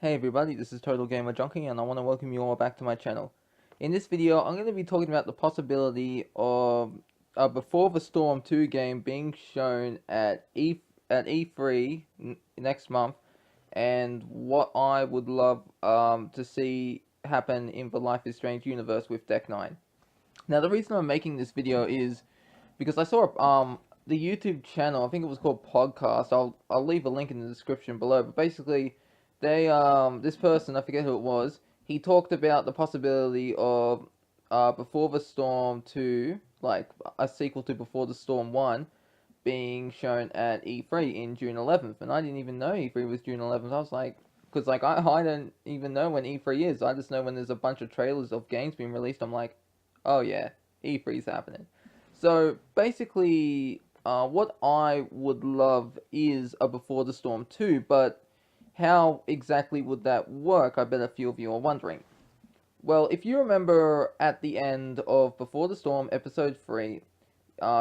Hey everybody, this is TotalGamerJunkie and I want to welcome you all back to my channel. In this video, I'm going to be talking about the possibility of a Before the Storm 2 game being shown at E3 next month, and what I would love to see happen in the Life is Strange universe with Deck9. Now, the reason I'm making this video is because I saw the YouTube channel. I think it was called Podcast. I'll leave a link in the description below. But basically, they this person, I forget who it was, he talked about the possibility of Before the Storm 2, like a sequel to Before the Storm 1, being shown at E3 in June 11th, and I didn't even know E3 was June 11th. I was like, because like I don't even know when E3 is. I just know when there's a bunch of trailers of games being released. I'm like, oh yeah, E3 is happening. So basically, what I would love is a Before the Storm 2, but how exactly would that work? I bet a few of you are wondering. Well, if you remember at the end of Before the Storm episode 3,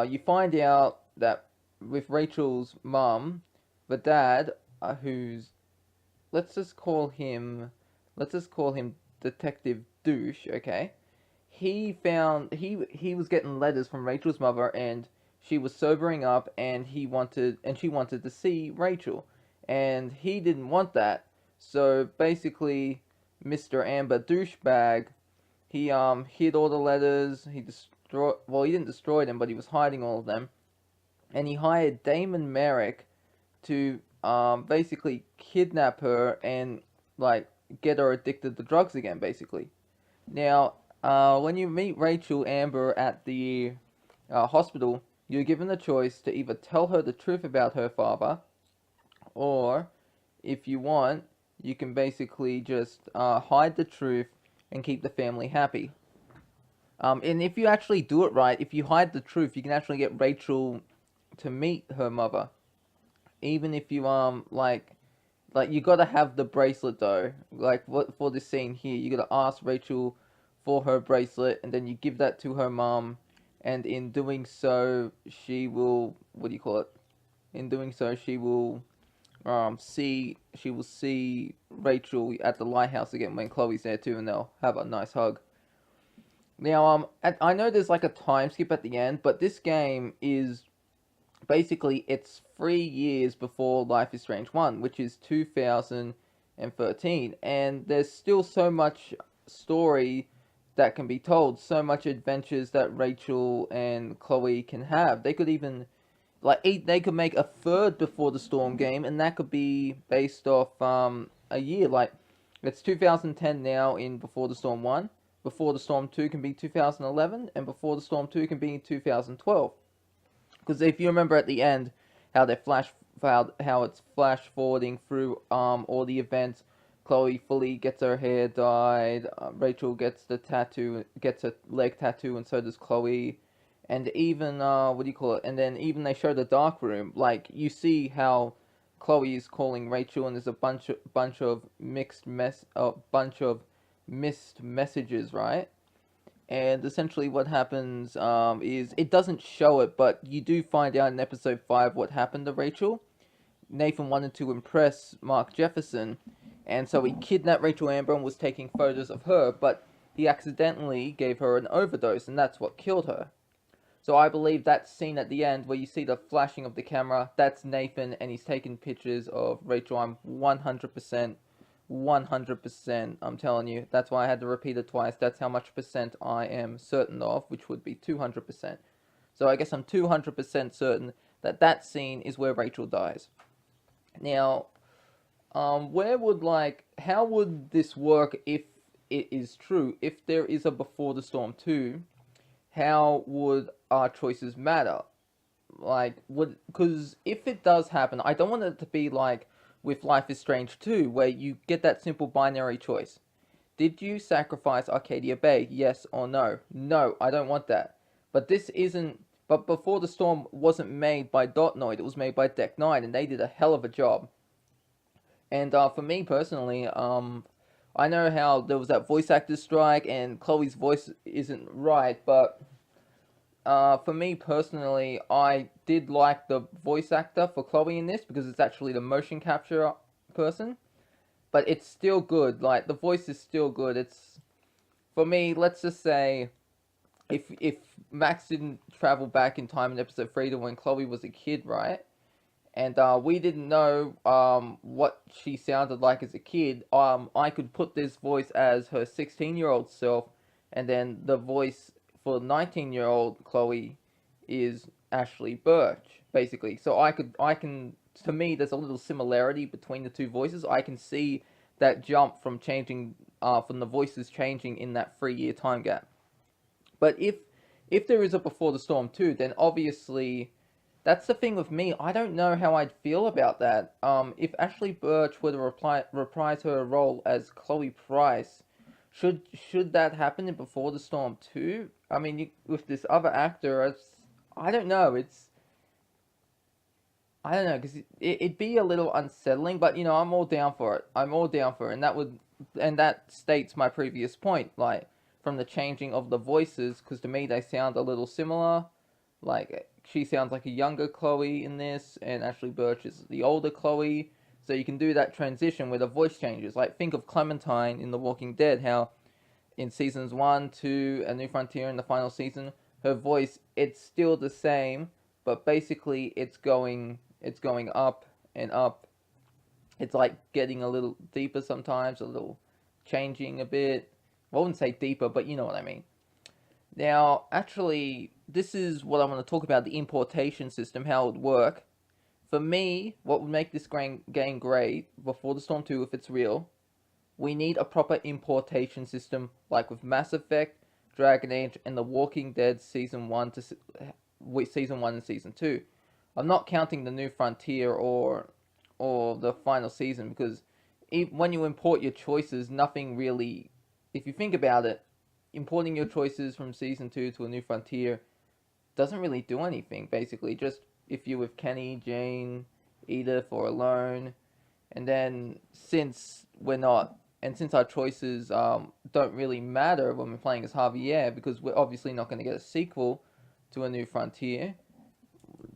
you find out that with Rachel's mum, the dad, who's let's just call him let's just call him Detective Douche, okay? He was getting letters from Rachel's mother, and she was sobering up, and she wanted to see Rachel, and he didn't want that. So basically, Mr. Amber douchebag, he hid all the letters. He didn't destroy them, but he was hiding all of them, and he hired Damon Merrick to basically kidnap her and like get her addicted to drugs again, basically. Now, when you meet Rachel Amber at the hospital, you're given the choice to either tell her the truth about her father, or if you want, you can basically just hide the truth and keep the family happy. And if you actually do it right, if you hide the truth, you can actually get Rachel to meet her mother. Even if you like you gotta have the bracelet though. Like what for this scene here, you gotta ask Rachel for her bracelet, and then you give that to her mom, and in doing so, she will what do you call it? In doing so, she will see Rachel at the lighthouse again when Chloe's there too, and they'll have a nice hug. Now, I know there's like a time skip at the end, but this game is basically it's 3 years before Life is Strange 1, which is 2013, and there's still so much story that can be told, so much adventures that Rachel and Chloe can have. They could even they could make a third Before the Storm game, and that could be based off a year. Like it's 2010 now in Before the Storm 1. Before the Storm 2 can be 2011, and Before the Storm 2 can be 2012. Because if you remember at the end, how they how it's flash forwarding through all the events. Chloe fully gets her hair dyed. Rachel gets the tattoo, gets a leg tattoo, and so does Chloe. And even what do you call it? And then even they show the dark room. Like you see how Chloe is calling Rachel, and there's a bunch of bunch of missed messages, right? And essentially, what happens is it doesn't show it, but you do find out in episode 5 what happened to Rachel. Nathan wanted to impress Mark Jefferson, and so he kidnapped Rachel Amber and was taking photos of her, but he accidentally gave her an overdose, and that's what killed her. So I believe that scene at the end where you see the flashing of the camera, that's Nathan, and he's taking pictures of Rachel. I'm 100%, I'm telling you. That's why I had to repeat it twice. That's how much percent I am certain of, which would be 200%. So I guess I'm 200% certain that that scene is where Rachel dies. Now, how would this work if it is true? If there is a Before the Storm 2, how would our choices matter? Because if it does happen, I don't want it to be like with Life is Strange 2, where you get that simple binary choice. Did you sacrifice Arcadia Bay, yes or no? No, I don't want that. But this isn't. But Before the Storm wasn't made by Dotnoid, it was made by Deck9, and they did a hell of a job. And for me personally, I know how there was that voice actor strike, and Chloe's voice isn't right, but for me personally, I did like the voice actor for Chloe in this because it's actually the motion capture person. but it's still good. Like, the voice is still good. It's, for me, let's just say, if Max didn't travel back in time in episode 3 to when Chloe was a kid, right? And we didn't know what she sounded like as a kid. I could put this voice as her 16-year-old self, and then the voice for 19-year-old Chloe is Ashley Birch, basically. So I can, to me, there's a little similarity between the two voices. I can see that jump from changing, from the voices changing in that 3-year time gap. But if there is a Before the Storm 2, then obviously that's the thing with me. I don't know how I'd feel about that. If Ashley Birch were to reprise her role as Chloe Price, should that happen in Before the Storm 2? I mean, with this other actor, I don't know. I don't know, because it'd be a little unsettling. But I'm all down for it. I'm all down for it, and that states my previous point. Like, from the changing of the voices, because to me they sound a little similar. Like, she sounds like a younger Chloe in this, and Ashley Birch is the older Chloe. So you can do that transition where the voice changes. Like, think of Clementine in The Walking Dead, how in seasons 1, 2, A New Frontier in the final season, her voice, it's still the same, but basically it's going up and up. It's like getting a little deeper sometimes, a little changing a bit. I wouldn't say deeper, but you know what I mean. Now, actually, this is what I want to talk about, the importation system, how it would work. For me, what would make this game great, Before the Storm 2, if it's real, we need a proper importation system, like with Mass Effect, Dragon Age, and The Walking Dead Season 1 and Season 2. I'm not counting The New Frontier or the final season, because when you import your choices, nothing really, if you think about it, importing your choices from Season 2 to A New Frontier doesn't really do anything, basically. Just if you're with Kenny, Jane, Edith, or alone. And then, since we're not, and since our choices don't really matter when we're playing as Javier, because we're obviously not going to get a sequel to A New Frontier,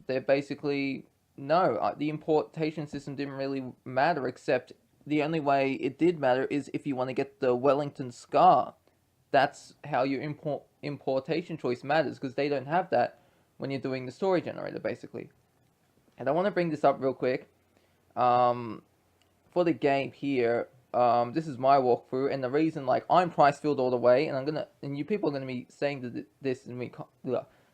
they're basically, no, the importation system didn't really matter, except the only way it did matter is if you want to get the Wellington Scar. That's how your importation choice matters, because they don't have that when you're doing the story generator, basically. And I want to bring this up real quick. For the game here, this is my walkthrough, and the reason, like, I'm price filled all the way, and you people are gonna be saying to this, and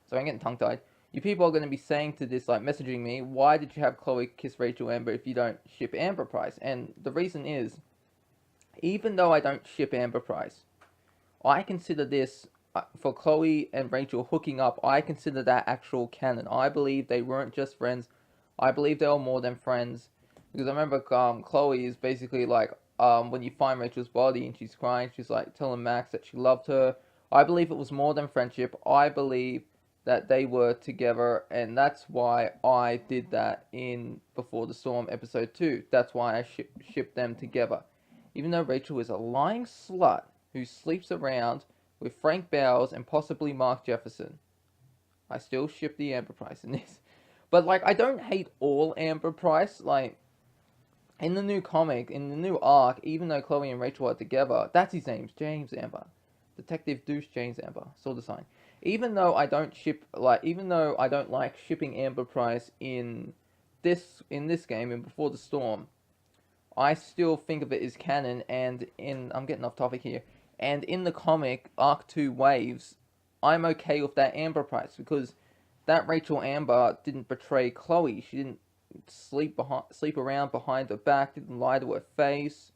sorry, I'm getting tongue tied. You people are gonna be saying to this, like, messaging me, why did you have Chloe kiss Rachel Amber if you don't ship Amber Price? And the reason is, even though I don't ship Amber Price, I consider this, for Chloe and Rachel hooking up, I consider that actual canon. I believe they weren't just friends. I believe they were more than friends. Because I remember Chloe is basically like, when you find Rachel's body and she's crying, she's like telling Max that she loved her. I believe it was more than friendship. I believe that they were together, and that's why I did that in Before the Storm episode 2. That's why I shipped them together. Even though Rachel is a lying slut who sleeps around with Frank Bowers and possibly Mark Jefferson, I still ship the Amber Price in this. But, like, I don't hate all Amber Price. Like, in the new comic, in the new arc, even though Chloe and Rachel are together, that's his name, James Amber. Detective Douche James Amber. Saw the sign. Even though I don't like shipping Amber Price in this game, in Before the Storm, I still think of it as canon, and I'm getting off topic here, and in the comic, Arc 2 Waves, I'm okay with that Amber Price, because that Rachel Amber didn't betray Chloe. She didn't sleep around behind her back, didn't lie to her face,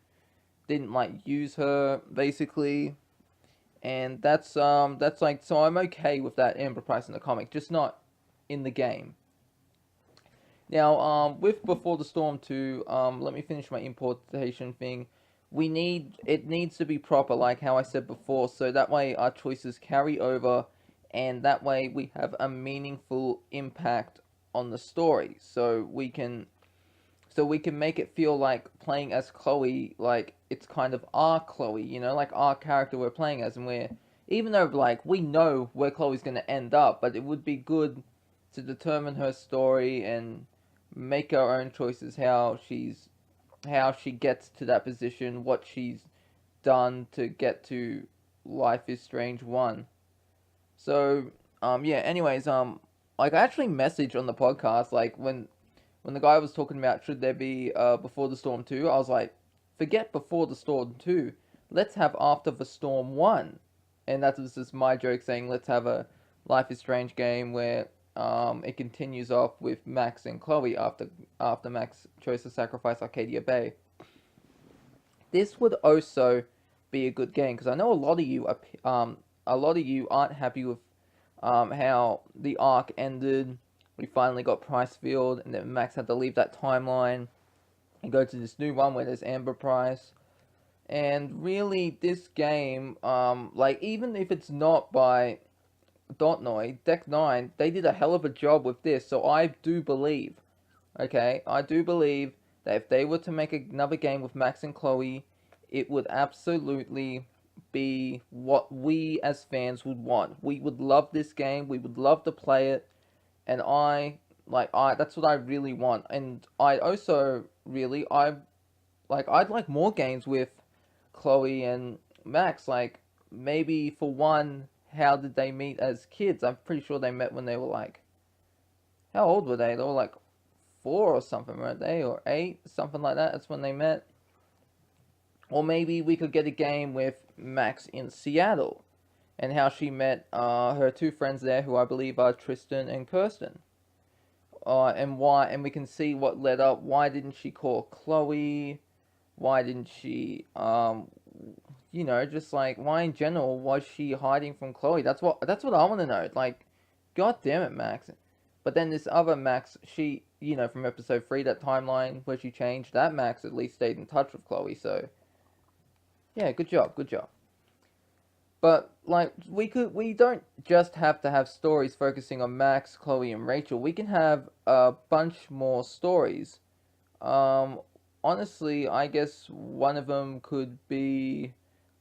didn't, like, use her, basically. And that's like, so I'm okay with that Amber Price in the comic, just not in the game. Now, with Before the Storm 2, let me finish my importation thing. It needs to be proper, like how I said before, so that way our choices carry over, and that way we have a meaningful impact on the story. So we can make it feel like playing as Chloe, like it's kind of our Chloe, like our character we're playing as, and even though, like, we know where Chloe's going to end up, but it would be good to determine her story and make our own choices, how she's how she gets to that position, what she's done to get to Life is Strange 1. So, yeah, anyways, like, I actually messaged on the podcast, like, when the guy was talking about should there be, Before the Storm 2, I was like, forget Before the Storm 2, let's have After the Storm 1. And that was just my joke saying, let's have a Life is Strange game where, it continues off with Max and Chloe after Max chose to sacrifice Arcadia Bay. This would also be a good game because I know a lot of you aren't happy with how the arc ended. We finally got Pricefield, and then Max had to leave that timeline and go to this new one where there's Amber Price. And really, this game, like, even if it's not by Dotnoy, Deck9, they did a hell of a job with this. So I do believe, okay, I do believe that if they were to make another game with Max and Chloe, it would absolutely be what we as fans would want. We would love this game. We would love to play it, and I that's what I really want. And I also really I'd like more games with Chloe and Max. Like, maybe for one, how did they meet as kids? I'm pretty sure they met when they were like, how old were they? They were like 4 or something, weren't they? Or 8, something like that. That's when they met. Or maybe we could get a game with Max in Seattle and how she met her 2 friends there, who I believe are Tristan and Kirsten. And why, and we can see what led up. Why didn't she call Chloe? Why didn't she, just like, why in general was she hiding from Chloe? That's what I want to know. Like, god damn it, Max. But then this other Max, she, from episode 3, that timeline where she changed, that Max at least stayed in touch with Chloe, so yeah, good job, good job. But like, we don't just have to have stories focusing on Max, Chloe, and Rachel. We can have a bunch more stories. Um, Honestly, I guess one of them could be,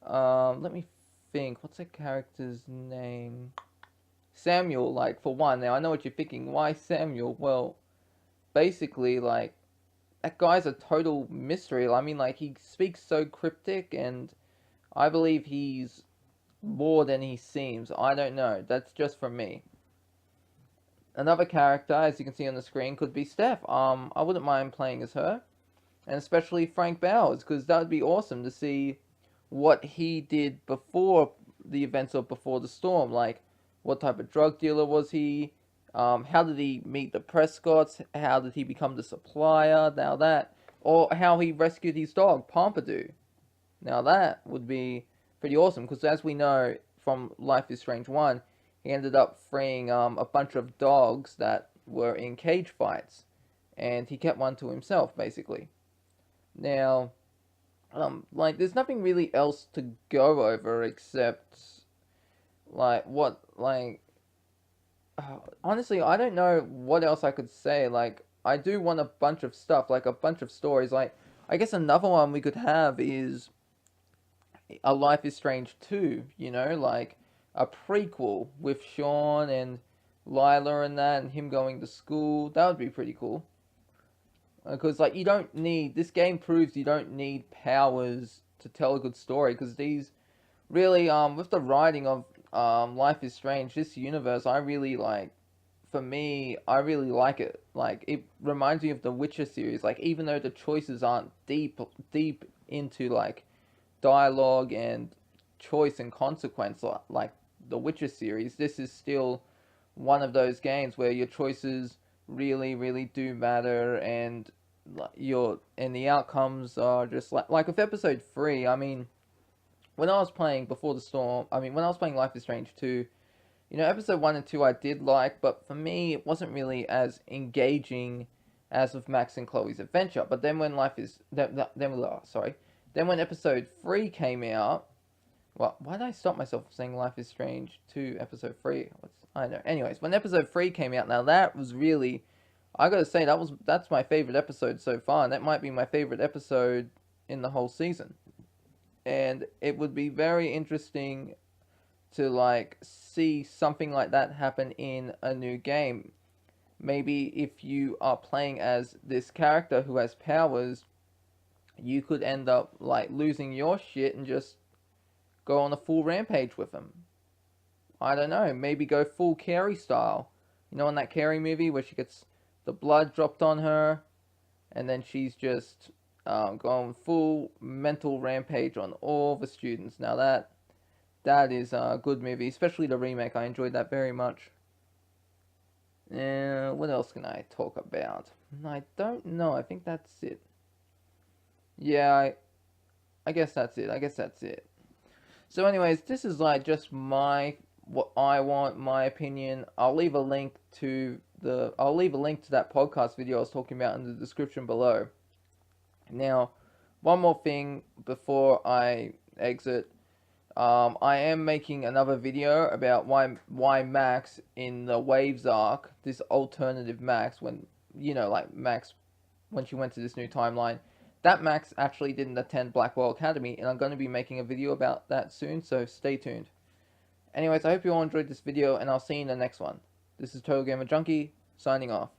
let me think. What's the character's name? Samuel. Like, for one. Now I know what you're thinking. Why Samuel? Well, basically, like, that guy's a total mystery. I mean, like, he speaks so cryptic, and I believe he's more than he seems. I don't know. That's just from me. Another character, as you can see on the screen, could be Steph. I wouldn't mind playing as her, and especially Frank Bowers, because that would be awesome to see what he did before the events of Before the Storm. Like, what type of drug dealer was he? How did he meet the Prescotts? How did he become the supplier? Now that, or how he rescued his dog Pompidou. Now that would be pretty awesome, because as we know from Life is Strange 1, he ended up freeing a bunch of dogs that were in cage fights, and he kept one to himself, basically. Now, like, there's nothing really else to go over except, like, honestly, I don't know what else I could say. Like, I do want a bunch of stuff, like a bunch of stories. Like, I guess another one we could have is A Life is Strange 2, like a prequel with Sean and Lila and that, and him going to school. That would be pretty cool. Because, like, you don't need, this game proves you don't need powers to tell a good story. Because these, really, with the writing of Life is Strange, this universe, I really like, for me, I really like it. Like, it reminds me of the Witcher series. Like, even though the choices aren't deep into, like, dialogue and choice and consequence like the Witcher series, this is still one of those games where your choices really do matter, and the outcomes are just like with episode 3. I mean, when I was playing Before the Storm, I mean, when I was playing Life is Strange 2, episode 1 and 2 I did like, but for me it wasn't really as engaging as with Max and Chloe's adventure. But then when then when episode 3 came out, well, why did I stop myself from saying Life is Strange 2 episode 3? I know. Anyways, when episode 3 came out, now that was really, I gotta say, that's my favorite episode so far, and that might be my favorite episode in the whole season. And it would be very interesting to, like, see something like that happen in a new game. Maybe if you are playing as this character who has powers, you could end up like losing your shit and just go on a full rampage with him. I don't know, maybe go full Carrie style. You know, in that Carrie movie where she gets the blood dropped on her, and then she's just going full mental rampage on all the students. Now that is a good movie, especially the remake. I enjoyed that very much. What else can I talk about? I don't know. I think that's it. Yeah, I guess that's it. I guess that's it. So, anyways, this is like just what I want, my opinion. I'll leave a link to that podcast video I was talking about in the description below. Now, one more thing before I exit. I am making another video about why Max in the Waves arc, this alternative Max, when like Max when she went to this new timeline, that Max actually didn't attend Blackwell Academy, and I'm going to be making a video about that soon, so stay tuned. Anyways, I hope you all enjoyed this video, and I'll see you in the next one. This is TotalGamerJunkie, signing off.